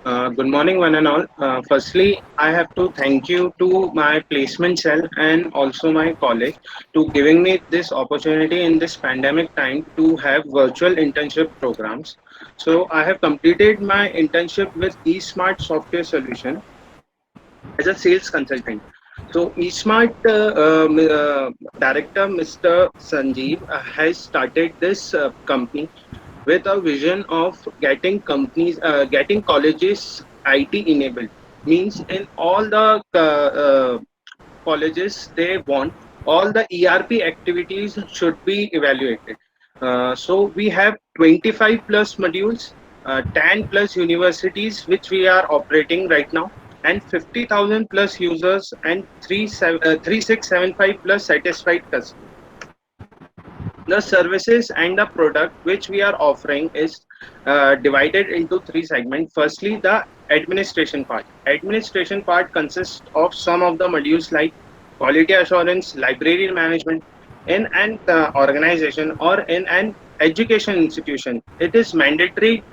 Good morning, one and all. Firstly, I have to thank you to my placement cell and also my college to giving me this opportunity in this pandemic time to have virtual internship programs. So I have completed my internship with eSmart Software Solution as a sales consultant. So eSmart director Mr. Sanjeev has started this company with a vision of getting colleges IT enabled. Means in all the colleges they want all the ERP activities should be evaluated. So we have 25 plus modules, 10 plus universities which we are operating right now, and 50,000 plus users and 3675 plus satisfied customers. The services and the product which we are offering is divided into three segments. Firstly, the administration part. Administration part consists of some of the modules like quality assurance, library management. In an organization or in an education institution, it is mandatory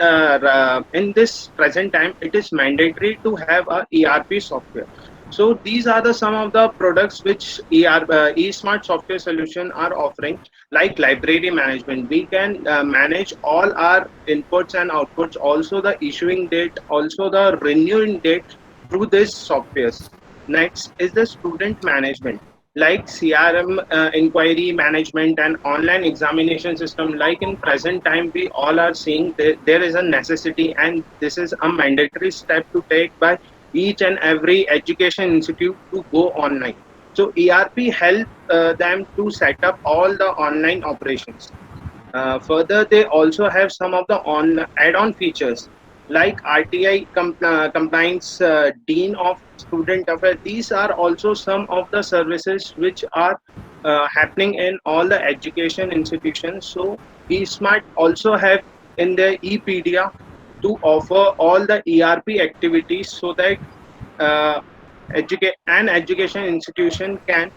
in this present time. It is mandatory to have a ERP software. So these are the some of the products which eSmart software solution are offering, like library management. We can manage all our inputs and outputs, also the issuing date, also the renewing date through this softwares. Next is the student management, like CRM, inquiry management and online examination system. Like in present time, we all are seeing there is a necessity and this is a mandatory step to take by each and every education institute to go online. So ERP help them to set up all the online operations. Further, they also have some of the on add-on features like RTI compliance, Dean of Student Affairs. These are also some of the services which are happening in all the education institutions. So eSmart also have in their ePedia to offer all the ERP activities so that uh, an education institution can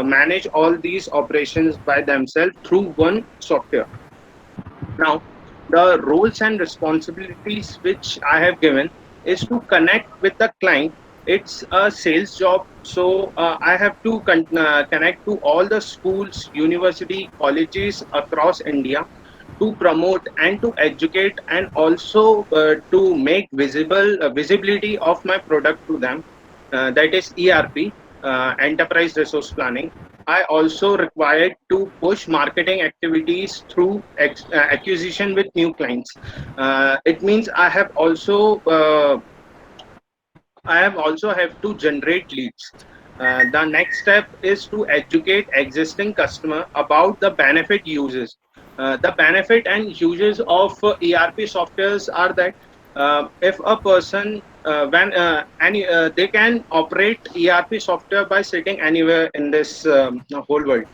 manage all these operations by themselves through one software. Now, the roles and responsibilities which I have given is to connect with the client. It's a sales job, so I have to connect to all the schools, university, colleges across India to promote and to educate and also to make visibility of my product to them. That is ERP, Enterprise Resource Planning. I also required to push marketing activities through acquisition with new clients. It means I have also have to generate leads. The next step is to educate existing customer about the benefit uses. The benefit and uses of ERP softwares are that if a person when any they can operate ERP software by sitting anywhere in this whole world.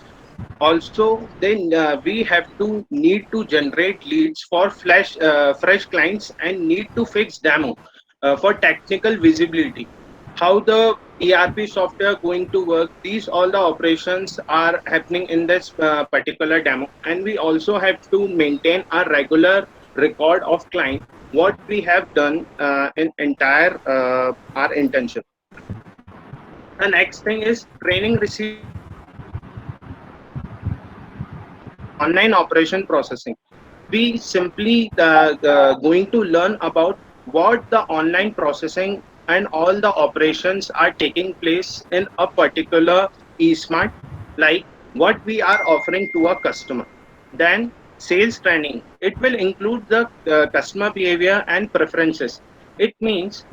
Also, then we have to need to generate leads for fresh clients and need to fix demo for technical visibility. How the ERP software going to work? These all the operations are happening in this particular demo, and we also have to maintain a regular record of client what we have done in entire our internship. The next thing is training received online operation processing. We simply going to learn about what the online processing and all the operations are taking place in a particular eSmart, like what we are offering to a customer. Then sales training. It will include the customer behavior and preferences. It means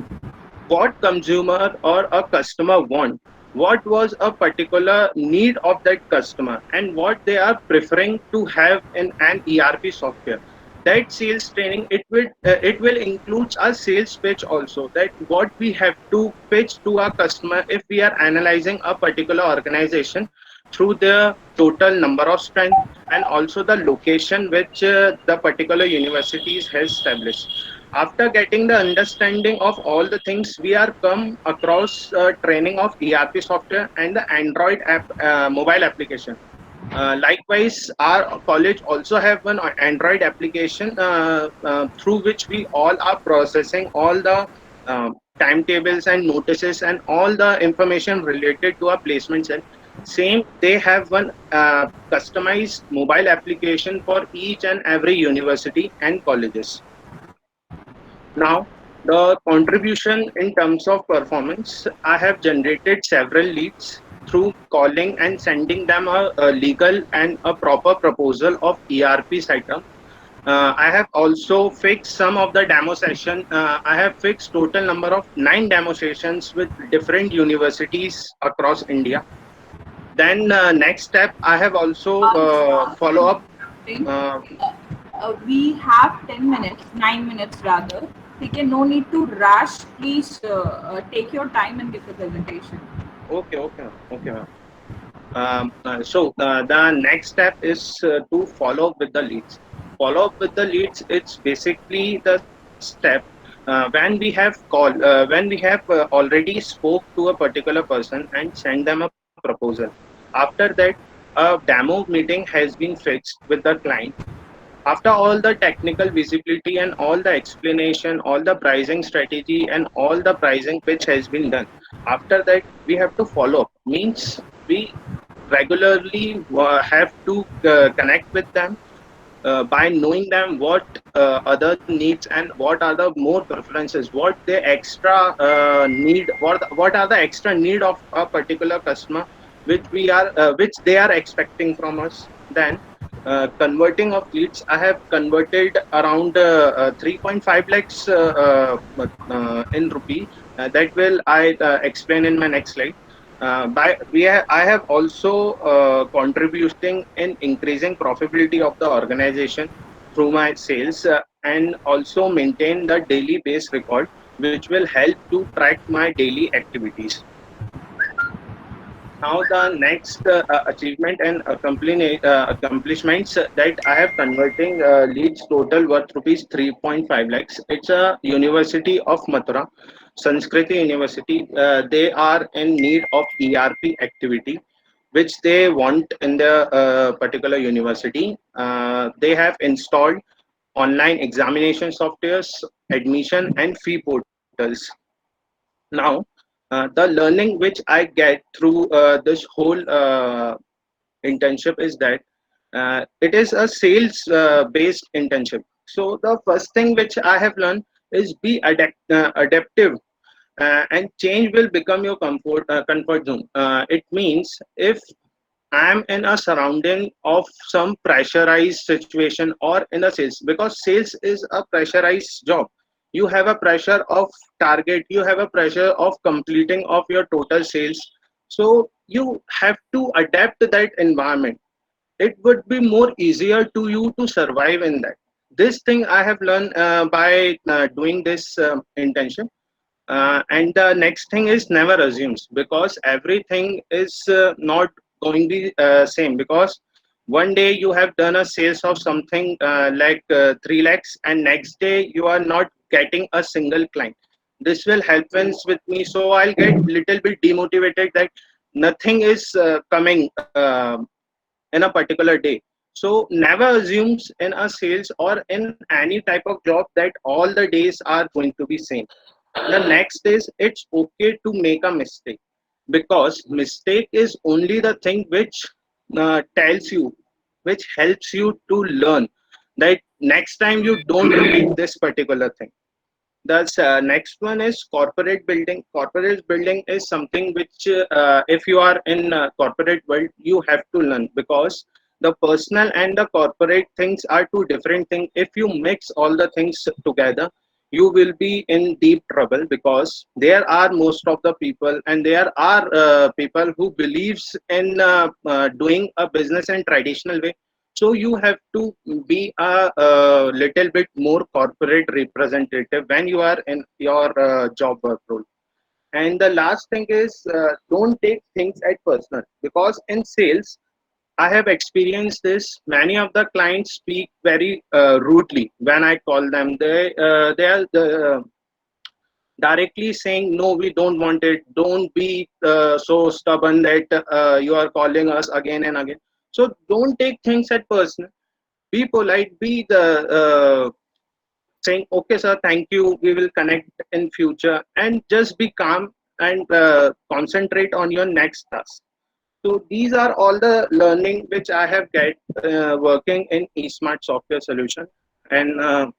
what consumer or a customer want, what was a particular need of that customer and what they are preferring to have in an ERP software. That sales training, it will include a sales pitch also, that what we have to pitch to our customer if we are analyzing a particular organization through the total number of strength and also the location which the particular universities has established. After getting the understanding of all the things, we are come across training of ERP software and the Android app mobile application. Likewise, our college also have one Android application through which we all are processing all the timetables and notices and all the information related to our placement cell. Same, they have one customized mobile application for each and every university and colleges. Now, the contribution in terms of performance, I have generated several leads through calling and sending them a legal and a proper proposal of ERP setup. I have also fixed some of the demo session. I have fixed total number of 9 demo sessions with different universities across India. Then next step, I have also Sorry for follow up. interrupting. Uh, We have 10 minutes, 9 minutes rather. Okay, no need to rush. Please take your time and give the presentation. okay, okay, ma'am. Okay, ma'am. The next step is to follow up with the leads. Follow up with the leads. It's basically the step when we have when we have already spoke to a particular person and send them a proposal. After that, a demo meeting has been fixed with the client. After all the technical visibility and all the explanation, all the pricing strategy and all the pricing which has been done, after that we have to follow up. Means we regularly have to connect with them by knowing them what other needs and what are the more preferences, what they extra need, what are the extra need of a particular customer which they are expecting from us. Then converting of leads, I have converted around 3.5 lakhs in rupee. That will I explain in my next slide. I have also contributing in increasing profitability of the organization through my sales and also maintain the daily base record, which will help to track my daily activities. Now the next achievement and accomplishments that I have converting leads total worth rupees 3.5 lakhs. It's a University of Mathura, Sanskriti University. They are in need of ERP activity, which they want in the particular university. They have installed online examination softwares, admission and fee portals. Now, the learning which I get through this whole internship is that it is a sales based internship. So the first thing which I have learned is be adaptive, and change will become your comfort zone. It means if I'm in a surrounding of some pressurized situation or in a sales, because sales is a pressurized job. You have a pressure of target, you have a pressure of completing of your total sales. So you have to adapt to that environment. It would be more easier to you to survive in that. This thing I have learned by doing this internship. And the next thing is never assumes, because everything is not going to be same. Because one day you have done a sales of something 3 lakhs, and next day you are not getting a single client. This will help with me, so I'll get little bit demotivated that nothing is coming in a particular day. So never assumes in a sales or in any type of job that all the days are going to be same. The next is it's okay to make a mistake, because mistake is only the thing which tells you, which helps you to learn that next time you don't repeat this particular thing. The next one is corporate building. Corporate building is something which, if you are in corporate world, you have to learn, because the personal and the corporate things are two different things. If you mix all the things together, you will be in deep trouble, because there are most of the people, and there are people who believes in doing a business in traditional way. So you have to be a little bit more corporate representative when you are in your job work role. And the last thing is don't take things at personal, because in sales I have experienced this. Many of the clients speak very rudely when I call them. They are directly saying, no, we don't want it, don't be so stubborn that you are calling us again and again. So don't take things at personal. Be polite. Be the saying, okay, sir, thank you. We will connect in future, and just be calm and concentrate on your next task. So these are all the learning which I have get working in eSmart Software Solution. And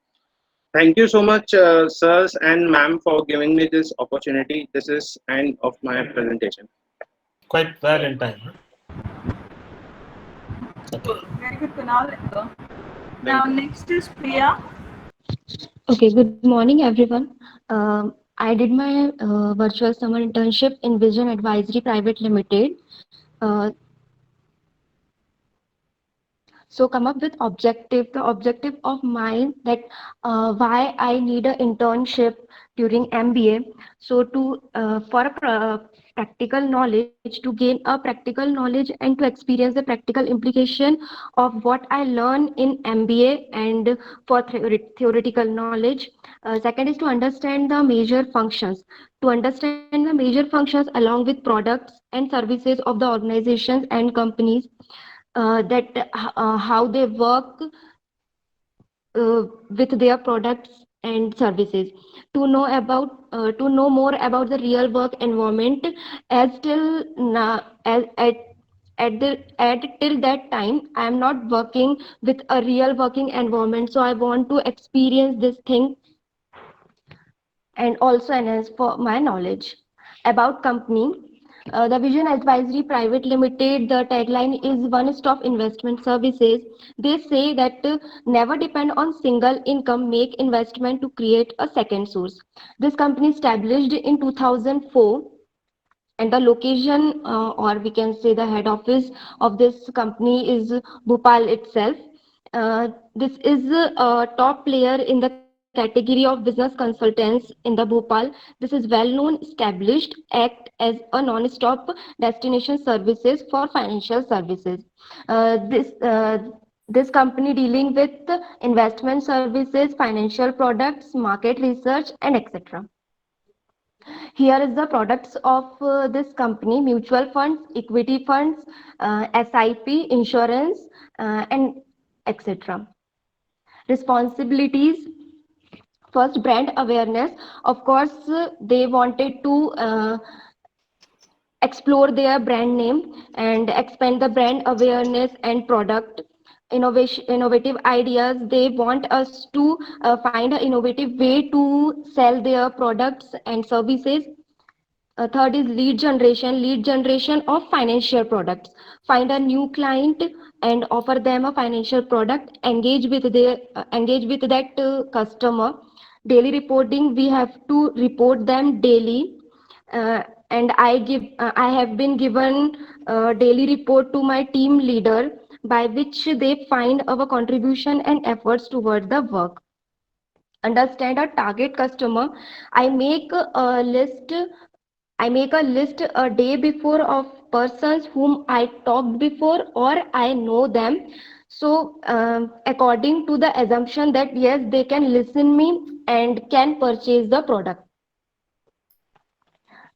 thank you so much, sirs and ma'am, for giving me this opportunity. This is end of my presentation. Quite well in time. Huh? Okay. Very good, Kunal. Now Thank you. next is Priya. Okay, good morning, everyone. I did my virtual summer internship in Vision Advisory Private Limited. Uh, so come up with objective, the objective of mine that why I need an internship during MBA. So to for a practical knowledge, to gain a practical knowledge and to experience the practical implication of what I learn in MBA and for theoretical knowledge. Second is to understand the major functions. To understand the major functions along with products and services of the organizations and companies, how they work with their products and services, to know more about the real work environment, as till now as at till that time I am not working with a real working environment, so I want to experience this thing and also enhance for my knowledge about company. The Vision Advisory Private Limited, the tagline is one-stop investment services. They say that never depend on single income, make investment to create a second source. This company established in 2004, and the location, or we can say the head office of this company is Bhopal itself. This is a top player in the category of business consultants in the Bhopal. This is well known, established, act as a non-stop destination services for financial services. This company dealing with investment services, financial products, market research, and etc. Here is the products of this company: mutual funds, equity funds, SIP, insurance, and etc. Responsibilities: first, brand awareness. Of course, they wanted to explore their brand name and expand the brand awareness and product innovative ideas. They want us to find an innovative way to sell their products and services. Third is lead generation of financial products. Find a new client and offer them a financial product. Engage with that customer. Daily reporting: we have to report them daily. And I have been given a daily report to my team leader, by which they find our contribution and efforts toward the work. Understand a target customer. I make a list I make a list a day before of persons whom I talked before or I know them. So, according to the assumption that yes, they can listen me and can purchase the product.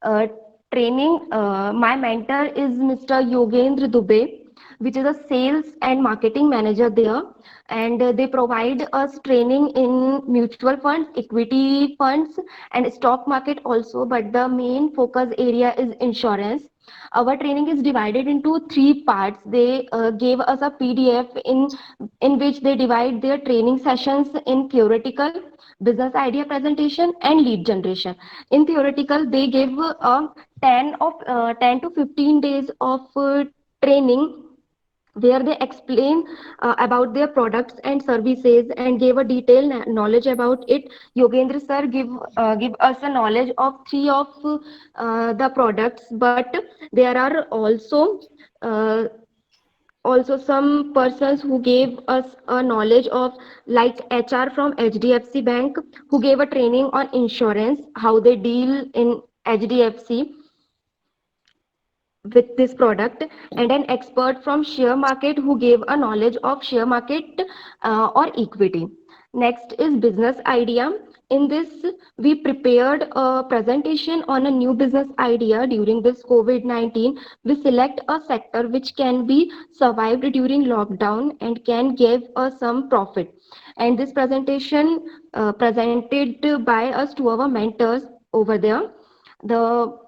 uh, Training. My mentor is Mr. Yogendra Dubey, which is a sales and marketing manager there, and they provide us training in mutual funds, equity funds, and stock market also. But the main focus area is insurance. Our training is divided into three parts. They gave us a PDF in which they divide their training sessions in theoretical, business idea presentation, and lead generation. In theoretical, they gave 10 to 15 days of training, where they explain about their products and services and gave a detailed knowledge about it. Yogendra sir give us a knowledge of three of the products, but there are uh, also some persons who gave us a knowledge of, like HR from HDFC Bank, who gave a training on insurance, how they deal in HDFC with this product, and an expert from share market who gave a knowledge of share market or equity. Next is business idea. In this, we prepared a presentation on a new business idea during this COVID-19. We select a sector which can be survived during lockdown and can give us some profit. And this presentation presented by us to our mentors over there. The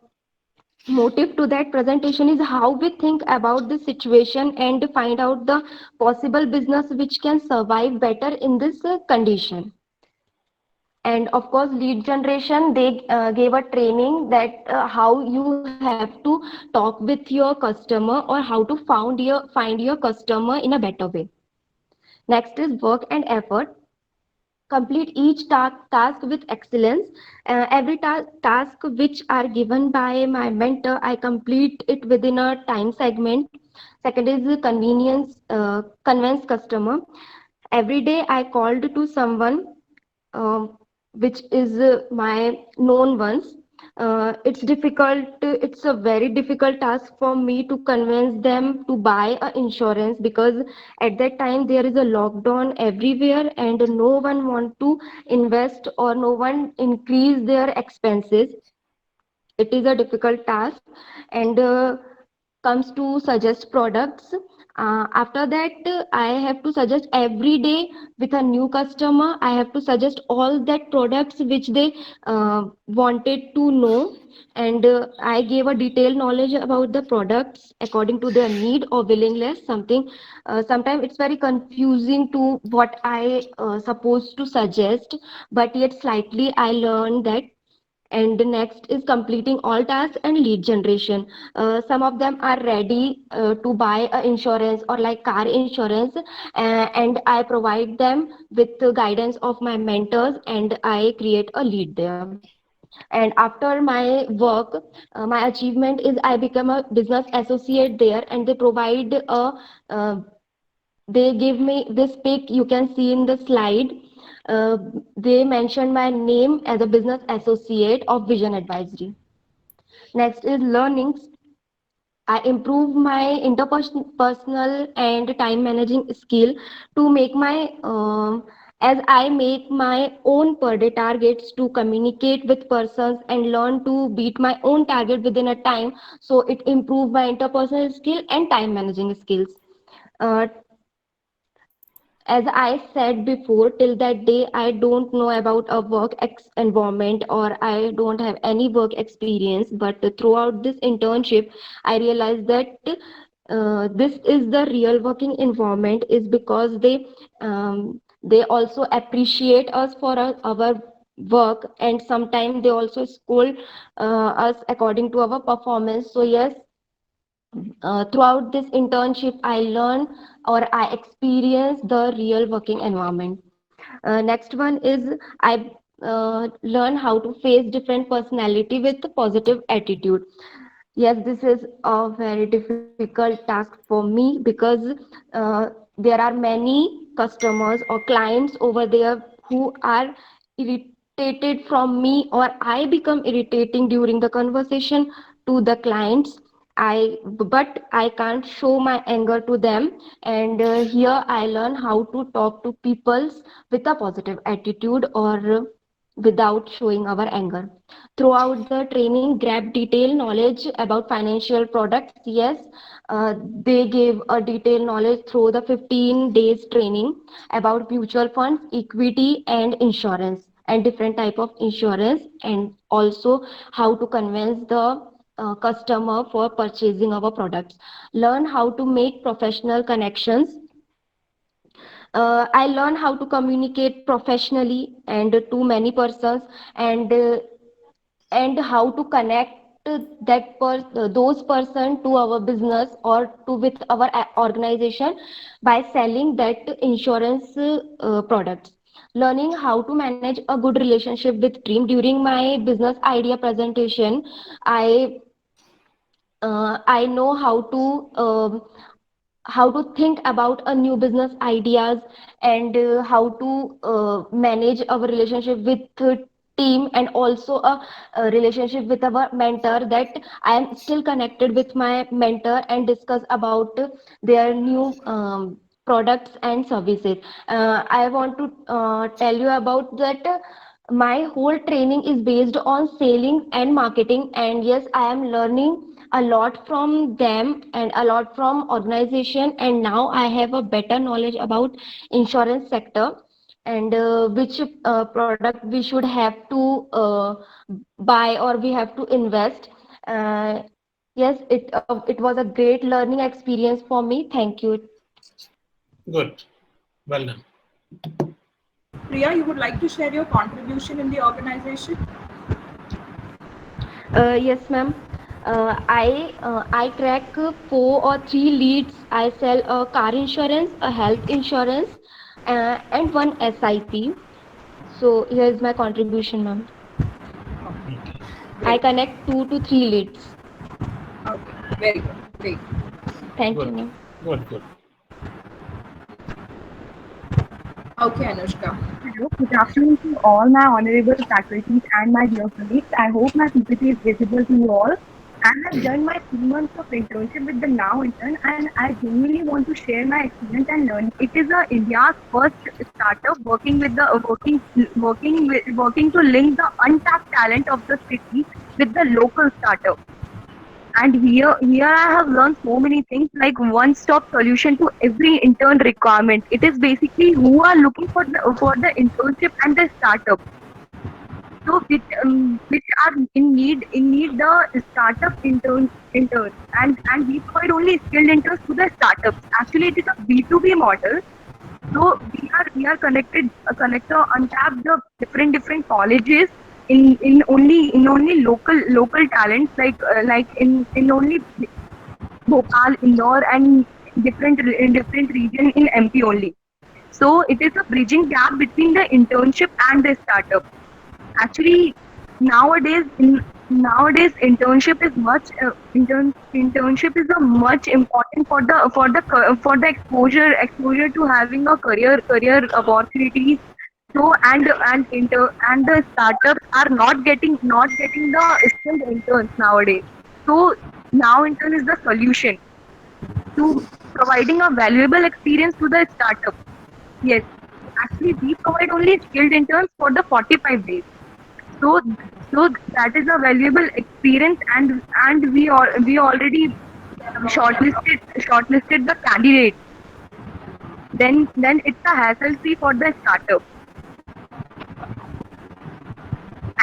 motive to that presentation is how we think about the situation and find out the possible business which can survive better in this condition. And of course, lead generation, they gave a training that how you have to talk with your customer or how to find your customer in a better way. Next is work and effort. Complete each task with excellence. Every task which are given by my mentor, I complete it within a time segment. Second is the convince customer. Every day I called to someone, which is my known ones. It's difficult. It's a very difficult task for me to convince them to buy a insurance, because at that time there is a lockdown everywhere and no one want to invest or no one increase their expenses. It is a difficult task. And comes to suggest products. After that, I have to suggest every day with a new customer. I have to suggest all that products which they wanted to know, and I gave a detailed knowledge about the products according to their need or willingness. Sometimes it's very confusing to what I supposed to suggest, but yet slightly I learned that. And the next is completing all tasks and lead generation. Some of them are ready to buy a insurance or like car insurance, and I provide them with the guidance of my mentors and I create a lead there. And after my work, my achievement is I become a business associate there, and they provide a they give me this pic you can see in the slide. uh, they mentioned my name as a business associate of Vision Advisory. Next is learnings. I improve my interpersonal and time managing skill to make my as I make my own per day targets to communicate with persons and learn to beat my own target within a time, so it improve my interpersonal skill and time managing skills. uh, as I said before, till that day, I don't know about a environment or I don't have any work experience. But throughout this internship, I realized that this is the real working environment, is because they also appreciate us for our work, and sometimes they also scold us according to our performance. So yes, throughout this internship, I learned or I experienced the real working environment. Next one is I learn how to face different personality with a positive attitude. Yes, this is a very difficult task for me, because there are many customers or clients over there who are irritated from me, or I become irritating during the conversation to the clients. But I can't show my anger to them, and here I learn how to talk to people with a positive attitude or without showing our anger. Throughout the training, grab detailed knowledge about financial products. Yes, they gave a detailed knowledge through the 15 days training about mutual funds, equity, and insurance, and different type of insurance, and also how to convince the customer for purchasing our products. Learn how to make professional connections. I learned how to communicate professionally and to many persons, and how to connect those person to our business or to with our organization by selling that insurance products. Learning how to manage a good relationship with team. During my business idea presentation, I I know how to think about a new business ideas, and how to manage our relationship with team, and also a relationship with our mentor, that I am still connected with my mentor and discuss about their new products and services. I want to tell you about that. my whole training is based on selling and marketing, and yes, I am learning a lot from them and a lot from organization, and now I have a better knowledge about insurance sector, and which product we should have to buy or we have to invest. uh, yes, it was a great learning experience for me. Thank you. Good. Well done. Priya, you would like to share your contribution in the organization? Yes, ma'am. I track four or three leads. I sell a car insurance, a health insurance, and one SIP. So here is my contribution, ma'am. I Great. connect 2 to 3 leads. Okay, very good. Great. Thank you, Good. ma'am. Good. Okay, Anushka. Hello, good afternoon to all my honorable faculties and my dear colleagues. I hope my PPT is visible to you all. I have done my 3 months of internship with the Now Intern, and I genuinely want to share my experience and learning. It is India's first startup working to link the untapped talent of the city with the local startup. And here I have learned so many things, like one-stop solution to every intern requirement. It is basically who are looking for the internship and the startup. So which are in need the startup interns, and we provide only skilled interns to the startups. Actually, it is a B2B model. So we are connector untap the different colleges in only local talents, like in only Bhopal, Indore, and different region in MP only. So it is a bridging gap between the internship and the startup. Actually, nowadays internship is internship is a much important for the exposure to having a career opportunities. So and the startups are not getting the skilled interns nowadays. So now intern is the solution to providing a valuable experience to the startup. Yes, actually we provide only skilled interns for the 45 days. So so that is a valuable experience, and we already shortlisted the candidate. Then it's a hassle free for the startup.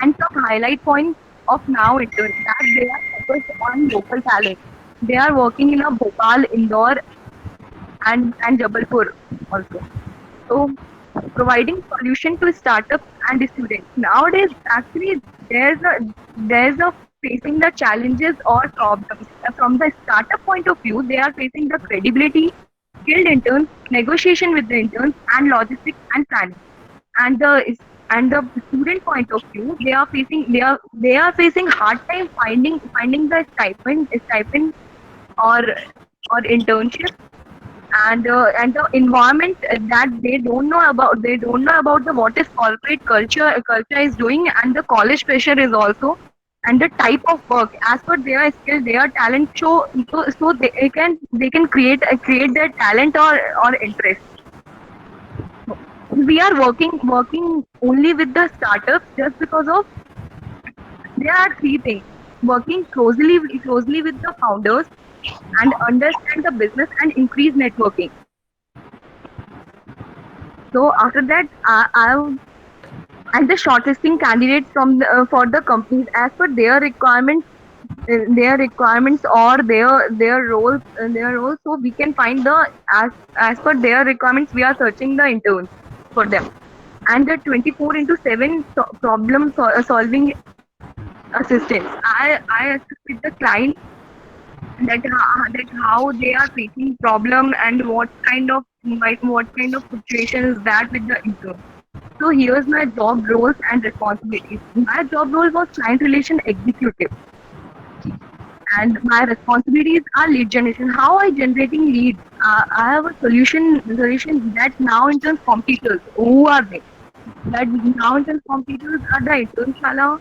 And some highlight points of Now Intern, that they are focused on local talent. They are working in a Bhopal, Indore, and Jabalpur also. So providing solution to startups and students. Nowadays, actually, there's a facing the challenges or problems. From the startup point of view, they are facing the credibility, skilled interns, negotiation with the interns, and logistics and planning. And the student point of view, they are facing hard time finding the stipend or internship, and the environment that they don't know about the what is corporate culture is doing, and the college pressure is also, and the type of work as per their skill, their talent. So they can create their talent or interest. We are working only with the startups just because of there are three things: working closely with the founders, and understand the business, and increase networking. So after that, and the shortlisting candidates for the companies as per their requirements or their roles. So we can find the as per their requirements, we are searching the interns for them. And the 24 into 7 solving assistance. I assist with the client, that how they are facing problem, and what kind of situation is that with the intern. So here's my job roles and responsibilities. My job role was client relation executive, and my responsibilities are lead generation. How I generating leads? I have a solution that now interns competitors. Who are they? That now interns competitors are the Internshala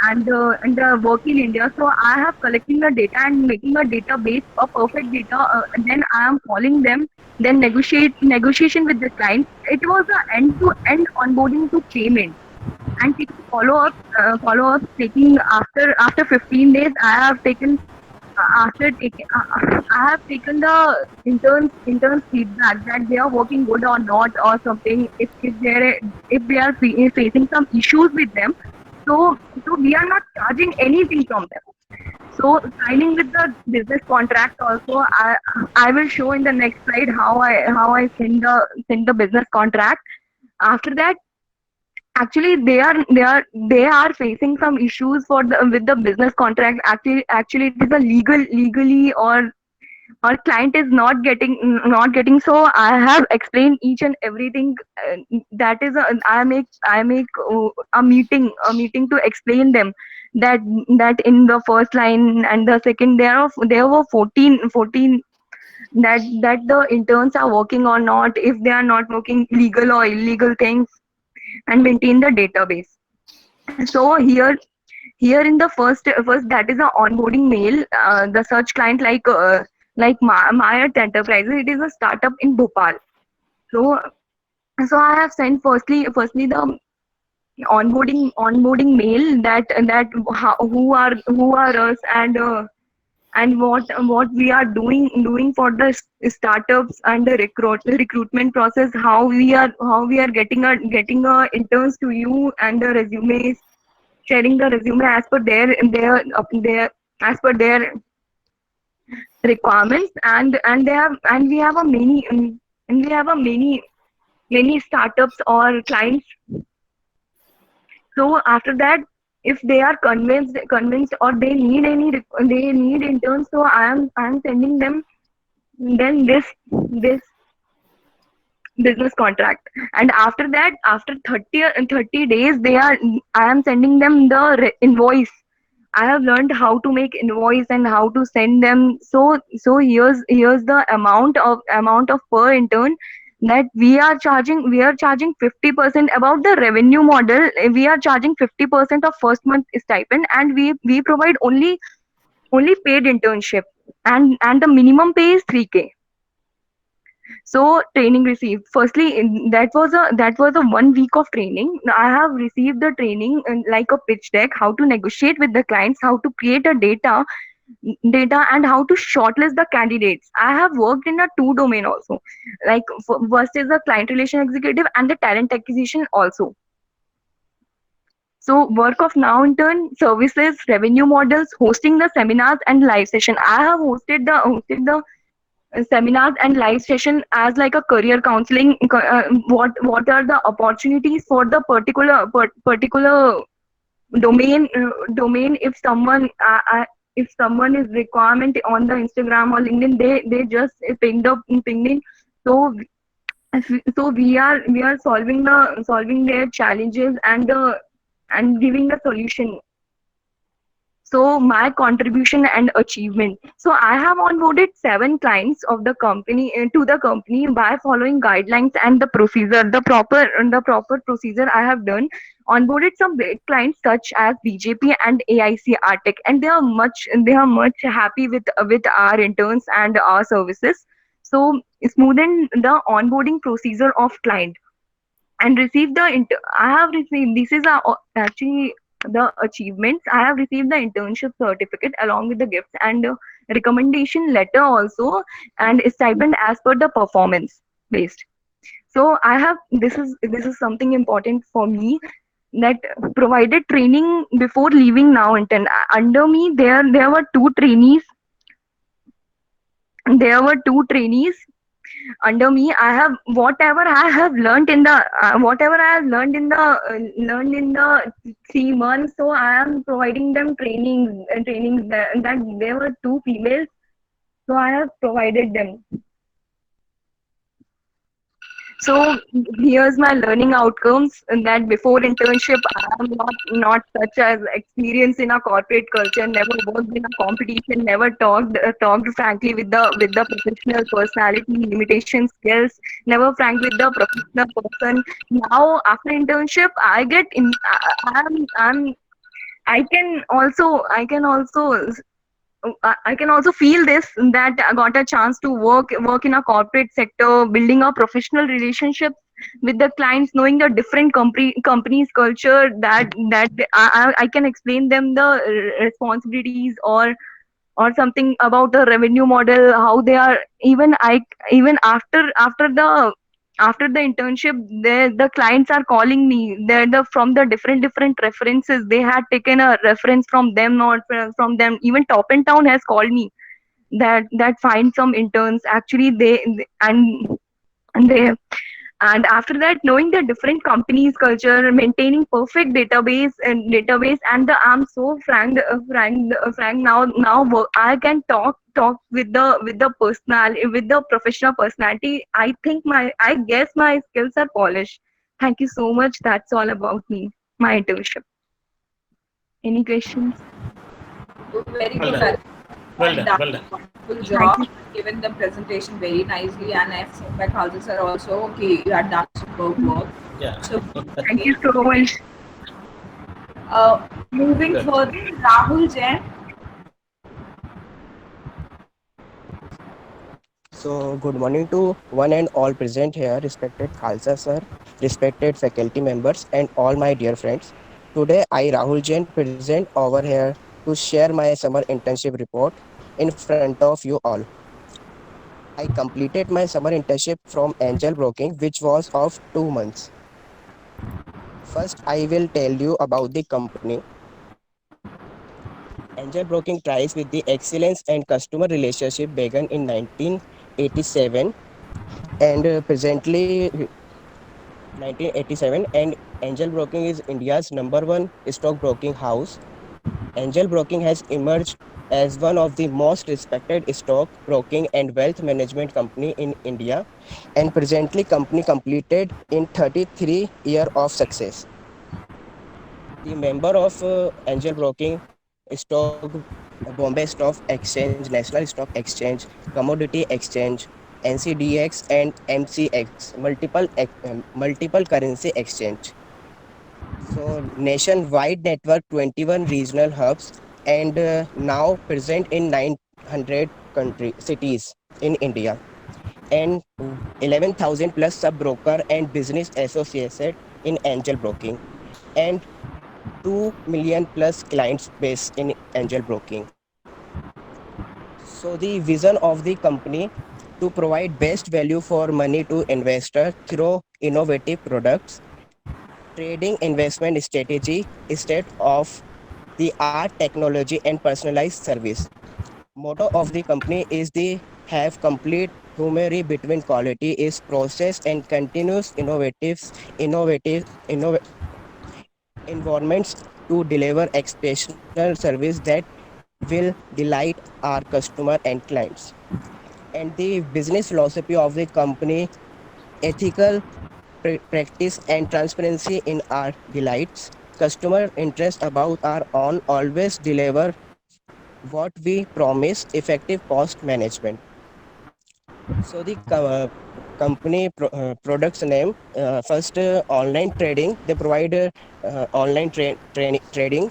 and the work in India. So I have collecting the data and making a database of perfect data. And then I am calling them. Then negotiation with the client. It was a end to end onboarding to payment. and taking follow up taking after 15 days. I have taken after taking I have taken the interns feedback that they are working good or not or something. If they are facing some issues with them, so we are not charging anything from them. So signing with the business contract also, I will show in the next slide how I send the business contract. After that, actually they are facing some issues for the with the business contract. Actually it is a legally or client is not getting. So I have explained each and everything. That is I make a meeting to explain them that in the first line and the second there were 14 that the interns are working or not, if they are not working legal or illegal things, and maintain the database. So here in the first that is a onboarding mail. The search client like Maya Enterprises. It is a startup in Bhopal. So I have sent firstly the onboarding mail who are us and what we are doing for the startups and the recruitment process, how we are getting interns to you, and the resumes, sharing the resume as per their as per their requirements. And they have and we have a many startups or clients. So after that, if they are convinced or they need interns, so I am sending them then this business contract. And after that, after 30 days, I am sending them the invoice. I have learned how to make invoice and how to send them. So here's the amount of per intern that we are charging 50% about the revenue model. We are charging 50% of first month stipend, and we provide only paid internship, and the minimum pay is 3K. So training received. Firstly, that was a 1 week of training. I have received the training like a pitch deck, how to negotiate with the clients, how to create a data, and how to shortlist the candidates. I have worked in a two domain also. Like first is the client relation executive and the talent acquisition also. So work of now intern, services, revenue models, hosting the seminars and live session. I have hosted the seminars and live session as like a career counseling. What are the opportunities for the particular domain. If someone is requirement on the Instagram or LinkedIn, they just pinged in. So we are solving their challenges and giving a solution. So my contribution and achievement. So I have onboarded 7 clients of the company to the company by following guidelines and the procedure, the proper procedure I have done. Onboarded some big clients such as BJP and AIC Artec, and they are much happy with our interns and our services. So smoothen the onboarding procedure of client and receive I have received, this is actually the achievements. I have received the internship certificate along with the gifts and recommendation letter also, and stipend as per the performance based. So I have this is something important for me, that provided training before leaving now intern. Under me there were two trainees under me. I have whatever I have learned in the whatever I have learned in the 3 months. So I am providing them trainings that there were two females, so I have provided them. So here's my learning outcomes, and that before internship, I am not such as experience in a corporate culture. Never worked in a competition. Never talked frankly with the professional personality, limitation skills. Never frank with the professional person. Now after internship, I get in. I'm I can also feel this, that I got a chance to work in a corporate sector, building a professional relationships with the clients, knowing the different companies culture, I can explain them the responsibilities or something about the revenue model, how they are. Even after the internship, the clients are calling me. They're from the different references. They had taken a reference from them, not from them. Even Top and Town has called me that find some interns. Actually, and they and after that, knowing the different companies culture, maintaining perfect database, and I'm so frank now. I can talk with the with the professional personality. I guess my skills are polished. Thank you so much. That's all about me, my internship. Any questions? Very Well good. done. Well And done. that Well was done. a wonderful Thank job. you. Given the presentation very nicely, and I've seen by Khalsa sir also. Okay, you had done superb work. Yeah. So Thank you so much. moving Good. further, Rahul Jain. So, good morning to one and all present here, respected Khalsa sir, respected faculty members, and all my dear friends. Today, I, Rahul Jain, present over here to share my summer internship report in front of you all. I completed my summer internship from Angel Broking, which was of 2 months. First, I will tell you about the company. Angel Broking tries with the excellence and customer relationship began in 1987 and presently 1987, and Angel Broking is India's number one stockbroking house. Angel Broking has emerged as one of the most respected stock broking and wealth management company in India, and presently company completed in 33 year of success. The member of Angel Broking, stock Bombay Stock Exchange, National Stock Exchange, Commodity Exchange, NCDX and MCX, multiple currency exchange. So nationwide network, 21 regional hubs, and now present in 900 cities in India, and 11,000 plus sub broker and business associates in Angel Broking, and 2 million plus clients base in Angel Broking. So the vision of the company to provide best value for money to investor through innovative products, trading investment strategy, state of the art technology and personalized service. Motto of the company is the have complete humor between quality is process and continuous innovative environments to deliver exceptional service that will delight our customer and clients. And the business philosophy of the company, ethical practice and transparency in our delights, customer interest about our own, always deliver what we promise, effective cost management. So the company products name, first online trading, they provide online trading,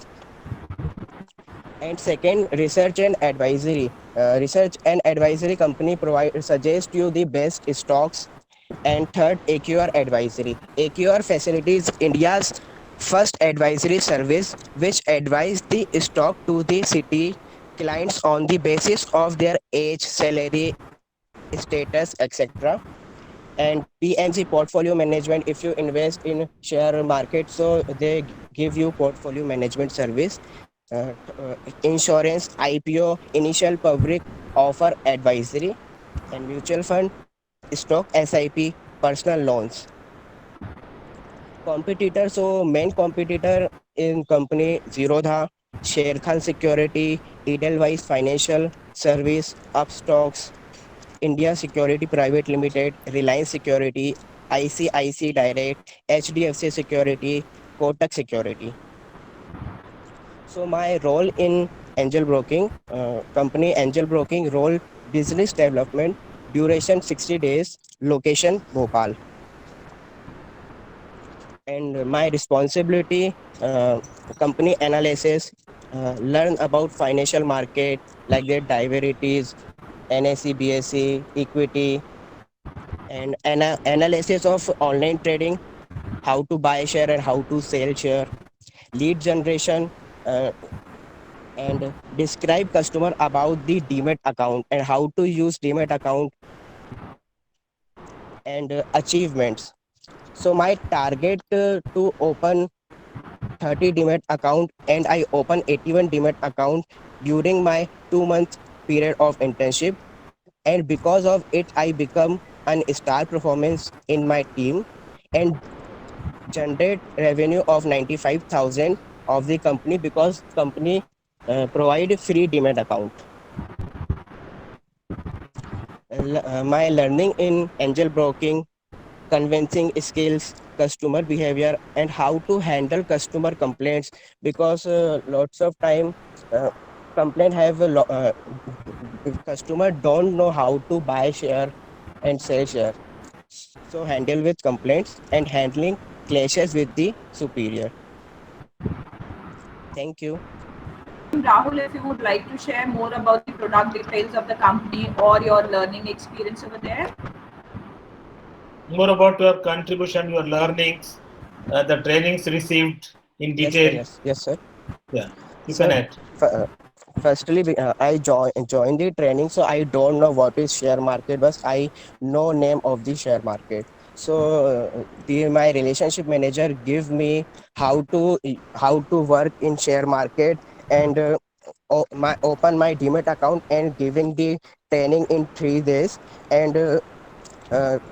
and second research and advisory. Research and advisory company provide suggest you the best stocks, and third, AQR Advisory. AQR facilitates India's first advisory service, which advise the stock to the city clients on the basis of their age, salary, status, etc. And PMC portfolio management. If you invest in share market, so they give you portfolio management service. Insurance, IPO, initial public offer advisory, and mutual fund, stock SIP, personal loans. Competitor, so main competitor in company Zerodha, Sharekhan Security, Edelweiss Financial Service, Upstocks, India Security Private Limited, Reliance Security, ICIC Direct, HDFC Security, Kotak Security. So my role in Angel Broking, company Angel Broking role, business development, duration 60 days, location Bhopal. And my responsibility, company analysis, learn about financial market like their derivatives, NSE, BSE, equity, and analysis of online trading, how to buy share and how to sell share, lead generation, uh, and describe customer about the demat account and how to use demat account, and achievements. So my target to open 30 demat account, and I open 81 demat account during my 2 month period of internship, and because of it I become an star performance in my team and generate revenue of 95,000 of the company because company provide free demat account. My learning in angel broking, convincing skills, customer behavior, and how to handle customer complaints, because lots of time uh, complaint have customer don't know how to buy share and sell share. So handle with complaints and handling clashes with the superior. Thank you. Rahul, if you would like to share more about the product details of the company or your learning experience over there. More about your contribution, your learnings, the trainings received in Yes, detail. yes, sir. Yeah, you Sir, can add. firstly, I joined the training, so I don't know what is share market, but I know name of the share market. So my relationship manager give me how to work in share market, and open my demat account and giving the training in 3 days, and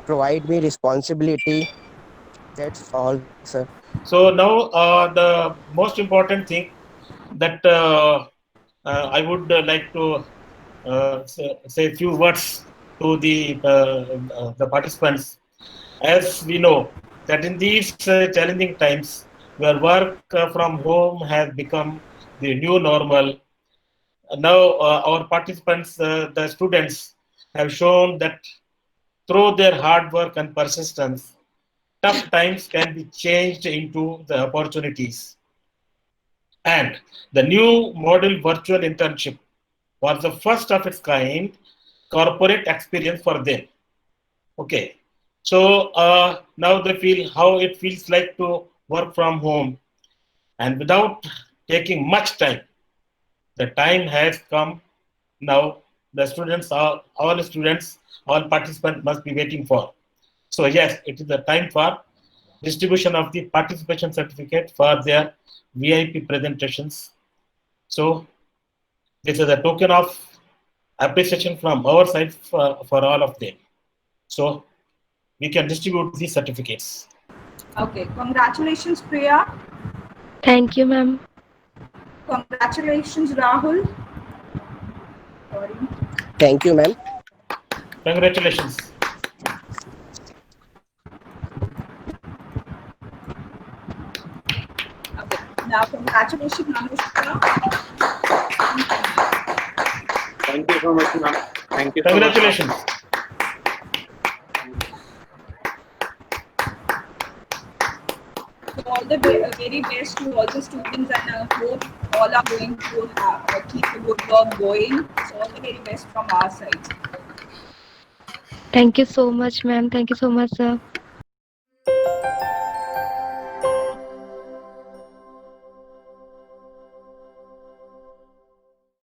provide me responsibility. That's all, sir. So now the most important thing that I would like to say a few words to the participants. As we know that in these challenging times, where work from home has become the new normal, now our participants, the students, have shown that through their hard work and persistence, tough times can be changed into the opportunities. And the new model virtual internship was the first of its kind corporate experience for them. Okay. So now they feel how it feels like to work from home, and without taking much time. The time has come now. The students are all students, all participants must be waiting for. So yes, it is the time for distribution of the participation certificate for their VIP presentations. So this is a token of appreciation from our side for all of them. So we can distribute these certificates. Okay, congratulations, Priya. Thank you, ma'am. Congratulations, Rahul. Sorry. Thank you, ma'am. Congratulations. Okay, now congratulations, Anushka. Thank you so much, ma'am. Thank you so much, ma'am. Congratulations. So all the very best to all the students, and I hope all are going to keep the good work going. So all the very best from our side. Thank you so much, ma'am. Thank you so much, sir.